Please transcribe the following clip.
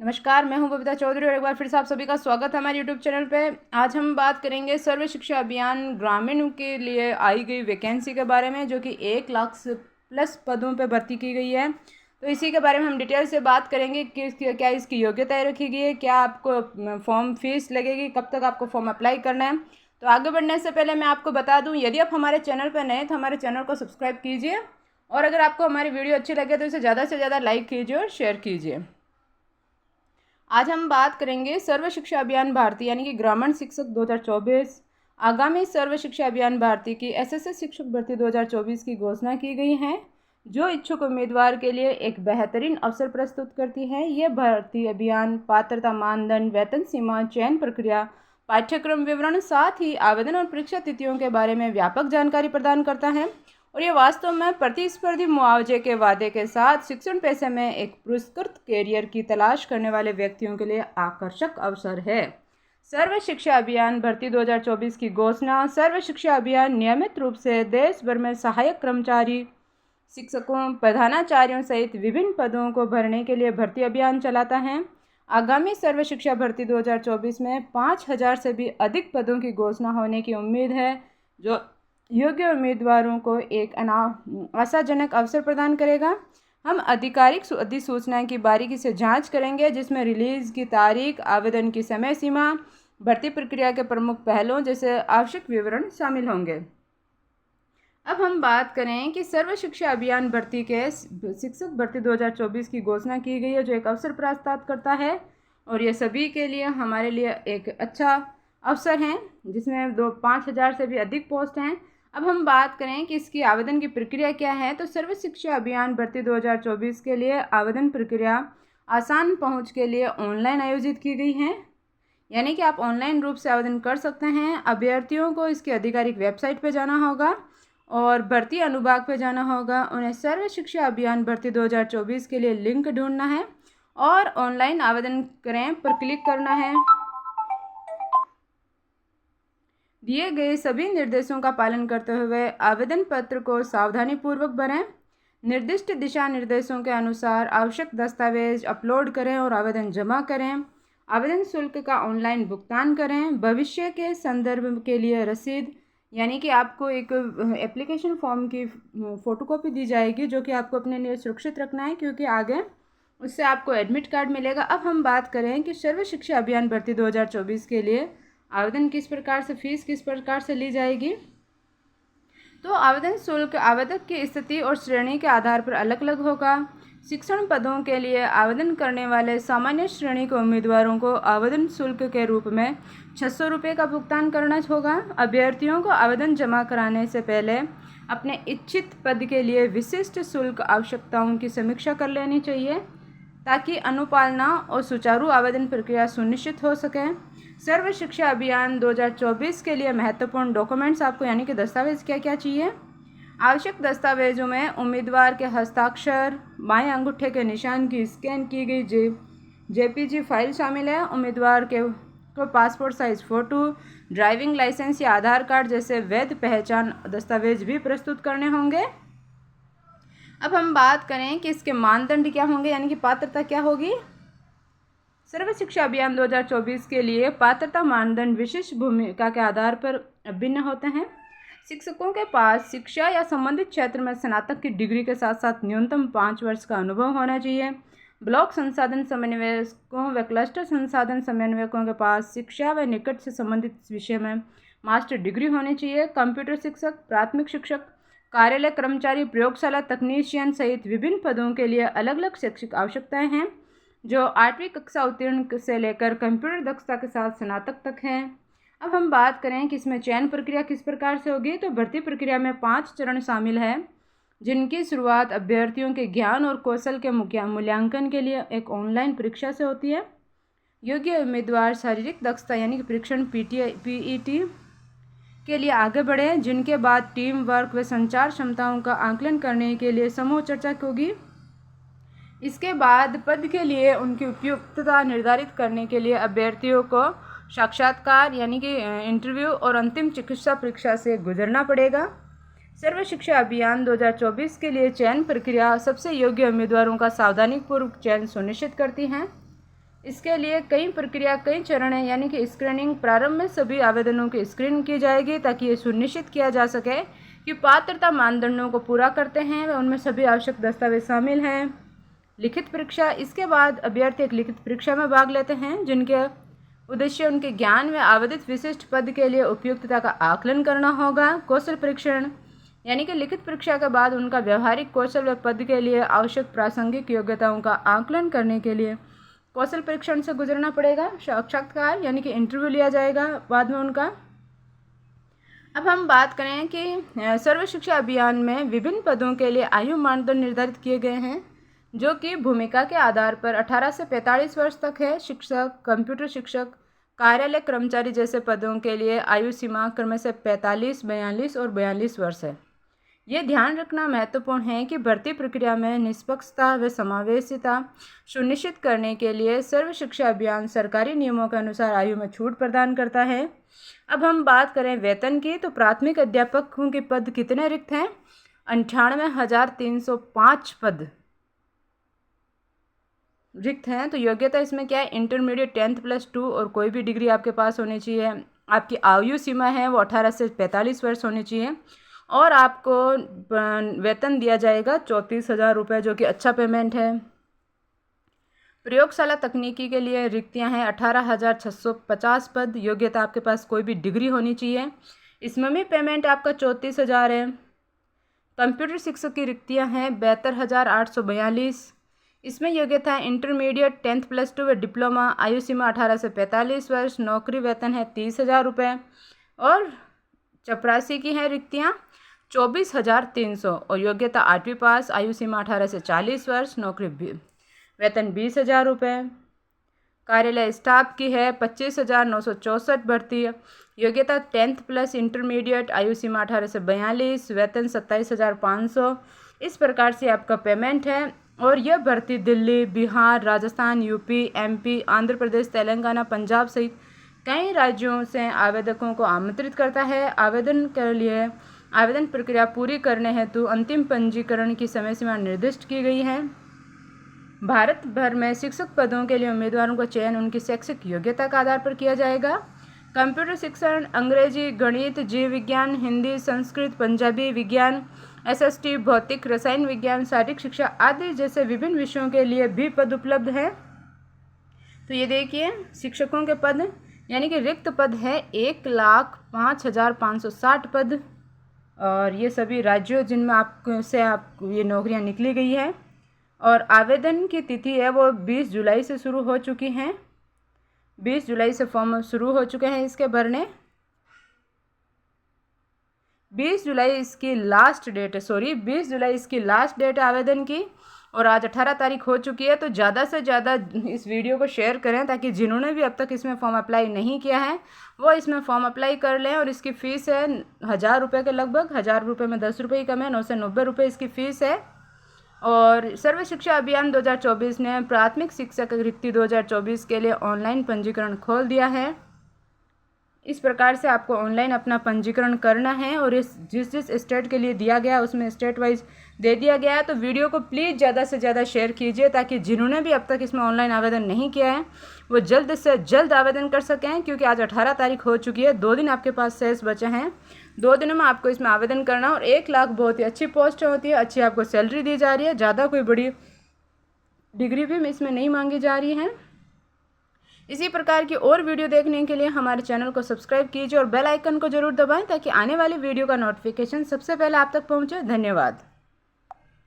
नमस्कार, मैं हूं बबीता चौधरी और एक बार फिर से आप सभी का स्वागत है हमारे यूट्यूब चैनल पे। आज हम बात करेंगे सर्व शिक्षा अभियान ग्रामीण के लिए आई गई वैकेंसी के बारे में, जो कि 1 लाख से प्लस पदों पे भर्ती की गई है। तो इसी के बारे में हम डिटेल से बात करेंगे कि क्या इसकी योग्यता रखी गई है, क्या आपको फॉर्म फीस लगेगी, कब तक आपको फॉर्म अप्लाई करना है। तो आगे बढ़ने से पहले मैं आपको बता दूँ, यदि आप हमारे चैनल पर नए तो हमारे चैनल को सब्सक्राइब कीजिए, और अगर आपको हमारी वीडियो अच्छी लगे तो इसे ज़्यादा से ज़्यादा लाइक कीजिए और शेयर कीजिए। आज हम बात करेंगे सर्व शिक्षा अभियान भारती यानी कि ग्रामीण शिक्षक 2024। आगामी सर्व शिक्षा अभियान भारती की एसएससी शिक्षक भर्ती 2024 की घोषणा की गई है, जो इच्छुक उम्मीदवार के लिए एक बेहतरीन अवसर प्रस्तुत करती है। यह भर्ती अभियान पात्रता मानदंड, वेतन सीमा, चयन प्रक्रिया, पाठ्यक्रम विवरण, साथ ही आवेदन और परीक्षा तिथियों के बारे में व्यापक जानकारी प्रदान करता है। और ये वास्तव में प्रतिस्पर्धी मुआवजे के वादे के साथ शिक्षण पेशे में एक पुरस्कृत कैरियर की तलाश करने वाले व्यक्तियों के लिए आकर्षक अवसर है। सर्व शिक्षा अभियान भर्ती 2024 की घोषणा। सर्व शिक्षा अभियान नियमित रूप से देश भर में सहायक कर्मचारी, शिक्षकों, प्रधानाचार्यों सहित विभिन्न पदों को भरने के लिए भर्ती अभियान चलाता है। आगामी सर्व शिक्षा भर्ती 2024 में 5000 से भी अधिक पदों की घोषणा होने की उम्मीद है, जो योग्य उम्मीदवारों को एक आशाजनक अवसर प्रदान करेगा। हम आधिकारिक अधिसूचना की बारीकी से जांच करेंगे, जिसमें रिलीज की तारीख, आवेदन की समय सीमा, भर्ती प्रक्रिया के प्रमुख पहलुओं जैसे आवश्यक विवरण शामिल होंगे। अब हम बात करें कि सर्व शिक्षा अभियान भर्ती के शिक्षक भर्ती 2024 की घोषणा की गई है, जो एक अवसर प्रस्ताव करता है, और ये सभी के लिए हमारे लिए एक अच्छा अवसर है, जिसमें 5000 से भी अधिक पोस्ट हैं। अब हम बात करें कि इसकी आवेदन की प्रक्रिया क्या है, तो सर्व शिक्षा अभियान भर्ती 2024 के लिए आवेदन प्रक्रिया आसान पहुंच के लिए ऑनलाइन आयोजित की गई है, यानी कि आप ऑनलाइन रूप से आवेदन कर सकते हैं। अभ्यर्थियों को इसकी आधिकारिक वेबसाइट पर जाना होगा और भर्ती अनुभाग पर जाना होगा। उन्हें सर्व शिक्षा अभियान भर्ती 2024 के लिए लिंक ढूंढना है और ऑनलाइन आवेदन करें पर क्लिक करना है। दिए गए सभी निर्देशों का पालन करते हुए आवेदन पत्र को सावधानीपूर्वक भरें। निर्दिष्ट दिशा निर्देशों के अनुसार आवश्यक दस्तावेज अपलोड करें और आवेदन जमा करें। आवेदन शुल्क का ऑनलाइन भुगतान करें। भविष्य के संदर्भ के लिए रसीद, यानी कि आपको एक एप्लीकेशन फॉर्म की फ़ोटोकॉपी दी जाएगी, जो कि आपको अपने लिए सुरक्षित रखना है, क्योंकि आगे उससे आपको एडमिट कार्ड मिलेगा। अब हम बात करें कि सर्व शिक्षा अभियान भर्ती 2024 के लिए आवेदन किस प्रकार से, फीस किस प्रकार से ली जाएगी। तो आवेदन शुल्क आवेदक की स्थिति और श्रेणी के आधार पर अलग अलग होगा। शिक्षण पदों के लिए आवेदन करने वाले सामान्य श्रेणी के उम्मीदवारों को आवेदन शुल्क के रूप में 600 रुपये का भुगतान करना होगा। अभ्यर्थियों को आवेदन जमा कराने से पहले अपने इच्छित पद के लिए विशिष्ट शुल्क आवश्यकताओं की समीक्षा कर लेनी चाहिए, ताकि अनुपालना और सुचारू आवेदन प्रक्रिया सुनिश्चित हो सके। सर्व शिक्षा अभियान 2024 के लिए महत्वपूर्ण डॉक्यूमेंट्स आपको, यानी कि दस्तावेज क्या क्या चाहिए। आवश्यक दस्तावेजों में उम्मीदवार के हस्ताक्षर, बाएं अंगूठे के निशान की स्कैन की गई जेपीजी फाइल शामिल है। उम्मीदवार को passport size photo, driving licence या आधार कार्ड जैसे वैध पहचान दस्तावेज भी प्रस्तुत करने होंगे। अब हम बात करें कि इसके मानदंड क्या होंगे, यानी कि पात्रता क्या होगी। सर्व शिक्षा अभियान 2024 के लिए पात्रता मानदंड विशिष्ट भूमिका के आधार पर भिन्न होते हैं। शिक्षकों के पास शिक्षा या संबंधित क्षेत्र में स्नातक की डिग्री के साथ साथ न्यूनतम 5 वर्ष का अनुभव होना चाहिए। ब्लॉक संसाधन समन्वयकों व क्लस्टर संसाधन समन्वयकों के पास शिक्षा व निकट से संबंधित विषय में मास्टर डिग्री होनी चाहिए। कंप्यूटर शिक्षक, प्राथमिक शिक्षक, कार्यालय कर्मचारी, प्रयोगशाला तकनीशियन सहित विभिन्न पदों के लिए अलग अलग शैक्षिक आवश्यकताएं हैं, जो 8वीं कक्षा उत्तीर्ण से लेकर कंप्यूटर दक्षता के साथ स्नातक तक हैं। अब हम बात करें कि इसमें चयन प्रक्रिया किस प्रकार से होगी। तो भर्ती प्रक्रिया में 5 चरण शामिल है, जिनकी शुरुआत अभ्यर्थियों के ज्ञान और कौशल के मूल्यांकन के लिए एक ऑनलाइन परीक्षा से होती है। योग्य उम्मीदवार शारीरिक दक्षता यानी कि परीक्षण पीईटी के लिए आगे बढ़े, जिनके बाद टीम वर्क व संचार क्षमताओं का आकलन करने के लिए समूह चर्चा होगी। इसके बाद पद के लिए उनकी उपयुक्तता निर्धारित करने के लिए अभ्यर्थियों को साक्षात्कार यानी कि इंटरव्यू और अंतिम चिकित्सा परीक्षा से गुजरना पड़ेगा। सर्व शिक्षा अभियान 2024 के लिए चयन प्रक्रिया सबसे योग्य उम्मीदवारों का सावधानीपूर्वक चयन सुनिश्चित करती हैं। इसके लिए कई प्रक्रिया, कई चरण हैं, यानी कि स्क्रीनिंग। प्रारंभ में सभी आवेदनों की स्क्रीनिंग की जाएगी ताकि ये सुनिश्चित किया जा सके कि पात्रता मानदंडों को पूरा करते हैं व उनमें सभी आवश्यक दस्तावेज शामिल हैं। लिखित परीक्षा, इसके बाद अभ्यर्थी एक लिखित परीक्षा में भाग लेते हैं जिनके उद्देश्य उनके ज्ञान में आवेदित विशिष्ट पद के लिए उपयुक्तता का आकलन करना होगा। कौशल परीक्षण, यानी कि लिखित परीक्षा के बाद उनका व्यवहारिक कौशल व पद के लिए आवश्यक प्रासंगिक योग्यताओं का आकलन करने के लिए कौशल परीक्षण से गुजरना पड़ेगा। साक्षात्कार, यानी कि इंटरव्यू लिया जाएगा बाद में उनका। अब हम बात करें कि सर्व शिक्षा अभियान में विभिन्न पदों के लिए आयु मानदंड निर्धारित किए गए हैं जो कि भूमिका के आधार पर 18 से 45 वर्ष तक है। शिक्षक, कंप्यूटर शिक्षक, कार्यालय कर्मचारी जैसे पदों के लिए आयु सीमा क्रम से 45, 42 और 42 वर्ष है। ये ध्यान रखना महत्वपूर्ण है कि भर्ती प्रक्रिया में निष्पक्षता व समावेशिता सुनिश्चित करने के लिए सर्व शिक्षा अभियान सरकारी नियमों के अनुसार आयु में छूट प्रदान करता है। अब हम बात करें वेतन की, तो प्राथमिक अध्यापकों के पद कितने रिक्त हैं? 98,305 पद रिक्त हैं। तो योग्यता इसमें क्या है? इंटरमीडिएट 10+2 और कोई भी डिग्री आपके पास होनी चाहिए। आपकी आयु सीमा है वो 18 से 45 वर्ष होनी चाहिए और आपको वेतन दिया जाएगा 34,000 रुपये, जो कि अच्छा पेमेंट है। प्रयोगशाला तकनीकी के लिए रिक्तियां हैं 18,650 पद। योग्यता आपके पास कोई भी डिग्री होनी चाहिए। इसमें भी पेमेंट आपका 34,000 है। कंप्यूटर शिक्षक की रिक्तियां हैं 72,842। इसमें योग्यता है इंटरमीडिएट 10+2 व डिप्लोमा। आयु सीमा 18 से 45 वर्ष। नौकरी वेतन है 30,000 रुपये। और चपरासी की हैं रिक्तियां 24,300 और योग्यता 8वीं पास। आयु सीमा 18 से 40 वर्ष। नौकरी वेतन 20,000 रुपये। कार्यालय स्टाफ की है 25,964 भर्ती। योग्यता 10th+ इंटरमीडिएट। आयु सीमा 18 से 42। वेतन 27,500। इस प्रकार से आपका पेमेंट है। और यह भर्ती दिल्ली, बिहार, राजस्थान, यूपी, एमपी, आंध्र प्रदेश, तेलंगाना, पंजाब सहित कई राज्यों से आवेदकों को आमंत्रित करता है। आवेदन के लिए आवेदन प्रक्रिया पूरी करने हेतु अंतिम पंजीकरण की समय सीमा निर्दिष्ट की गई है। भारत भर में शिक्षक पदों के लिए उम्मीदवारों का चयन उनकी शैक्षिक योग्यता के आधार पर किया जाएगा। कंप्यूटर शिक्षण, अंग्रेजी, गणित, जीव विज्ञान, हिंदी, संस्कृत, पंजाबी, विज्ञान, SST, भौतिक, रसायन विज्ञान, शारीरिक शिक्षा आदि जैसे विभिन्न विषयों के लिए भी पद उपलब्ध हैं। तो ये देखिए शिक्षकों के पद, यानी कि रिक्त पद है 1,05,560 पद। और ये सभी राज्यों जिनमें आप ये नौकरियां निकली गई है। और आवेदन की तिथि है वो 20 जुलाई से शुरू हो चुकी हैं। 20 जुलाई से फॉर्म शुरू हो चुके हैं इसके भरने। 20 जुलाई इसकी लास्ट डेट है, 20 जुलाई इसकी लास्ट डेट है आवेदन की। और आज 18 तारीख हो चुकी है। तो ज़्यादा से ज़्यादा इस वीडियो को शेयर करें ताकि जिन्होंने भी अब तक इसमें फॉर्म अप्लाई नहीं किया है वो इसमें फॉर्म अप्लाई कर लें। और इसकी फ़ीस है 1,000 रुपये के लगभग। 1,000 रुपये में 10 रुपये ही कम है। 990 रुपये इसकी फ़ीस है। और सर्व शिक्षा अभियान 2024 ने प्राथमिक शिक्षक रिक्ति 2024 के लिए ऑनलाइन पंजीकरण खोल दिया है। इस प्रकार से आपको ऑनलाइन अपना पंजीकरण करना है। और इस जिस स्टेट के लिए दिया गया उसमें स्टेट वाइज दे दिया गया है। तो वीडियो को प्लीज़ ज़्यादा से ज़्यादा शेयर कीजिए ताकि जिन्होंने भी अब तक इसमें ऑनलाइन आवेदन नहीं किया है वो जल्द से जल्द आवेदन कर सकें, क्योंकि आज 18 तारीख हो चुकी है। 2 दिन आपके पास शेष बचे हैं। 2 दिनों में आपको इसमें आवेदन करना। और 1 लाख बहुत ही अच्छी पोस्ट होती है, अच्छी आपको सैलरी दी जा रही है। ज़्यादा कोई बड़ी डिग्री भी इसमें नहीं मांगी जा रही है। इसी प्रकार की और वीडियो देखने के लिए हमारे चैनल को सब्सक्राइब कीजिए और बेल आइकन को जरूर दबाएं ताकि आने वाली वीडियो का नोटिफिकेशन सबसे पहले आप तक पहुंचे। धन्यवाद।